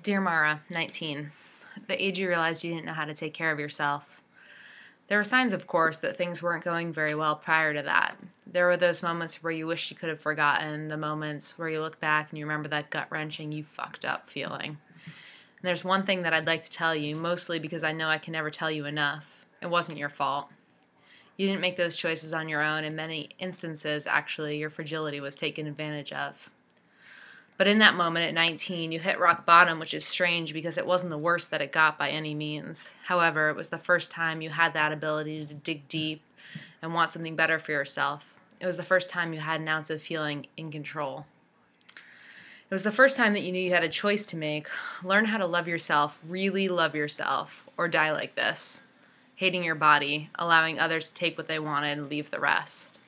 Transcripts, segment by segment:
Dear Mara, 19, the age you realized you didn't know how to take care of yourself. There were signs, of course, that things weren't going very well prior to that. There were those moments where you wish you could have forgotten, the moments where you look back and you remember that gut-wrenching, you fucked up feeling. And there's one thing that I'd like to tell you, mostly because I know I can never tell you enough. It wasn't your fault. You didn't make those choices on your own. In many instances, actually, your fragility was taken advantage of. But in that moment at 19, you hit rock bottom, which is strange because it wasn't the worst that it got by any means. However, it was the first time you had that ability to dig deep and want something better for yourself. It was the first time you had an ounce of feeling in control. It was the first time that you knew you had a choice to make. Learn how to love yourself, really love yourself, or die like this. Hating your body, allowing others to take what they wanted and leave the rest.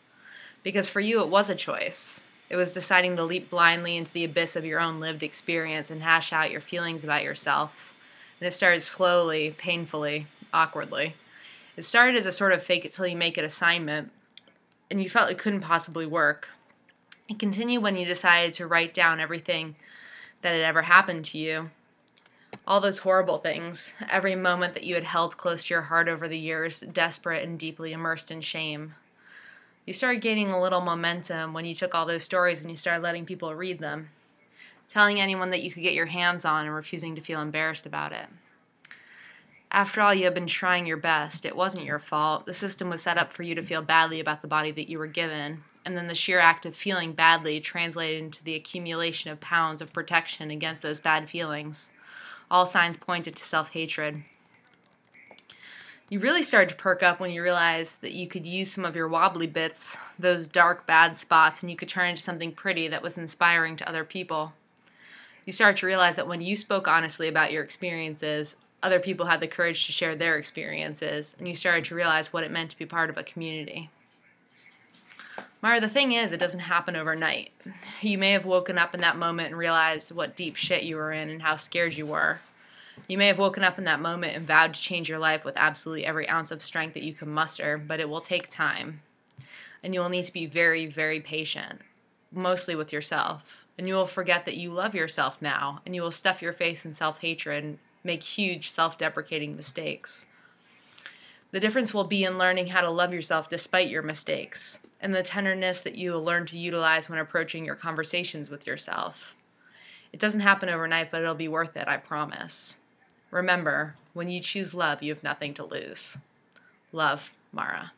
Because for you, it was a choice. It was deciding to leap blindly into the abyss of your own lived experience and hash out your feelings about yourself. And it started slowly, painfully, awkwardly. It started as a sort of fake it till you make it assignment, and you felt it couldn't possibly work. It continued when you decided to write down everything that had ever happened to you. All those horrible things, every moment that you had held close to your heart over the years, desperate and deeply immersed in shame. You started gaining a little momentum when you took all those stories and you started letting people read them, telling anyone that you could get your hands on and refusing to feel embarrassed about it. After all, you had been trying your best. It wasn't your fault. The system was set up for you to feel badly about the body that you were given, and then the sheer act of feeling badly translated into the accumulation of pounds of protection against those bad feelings. All signs pointed to self-hatred. You really started to perk up when you realized that you could use some of your wobbly bits, those dark, bad spots, and you could turn into something pretty that was inspiring to other people. You started to realize that when you spoke honestly about your experiences, other people had the courage to share their experiences, and you started to realize what it meant to be part of a community. Mara, the thing is, it doesn't happen overnight. You may have woken up in that moment and realized what deep shit you were in and how scared you were. You may have woken up in that moment and vowed to change your life with absolutely every ounce of strength that you can muster, but it will take time. And you will need to be very, very patient, mostly with yourself. And you will forget that you love yourself now, and you will stuff your face in self-hatred and make huge self-deprecating mistakes. The difference will be in learning how to love yourself despite your mistakes, and the tenderness that you will learn to utilize when approaching your conversations with yourself. It doesn't happen overnight, but it'll be worth it, I promise. Remember, when you choose love, you have nothing to lose. Love, Mara.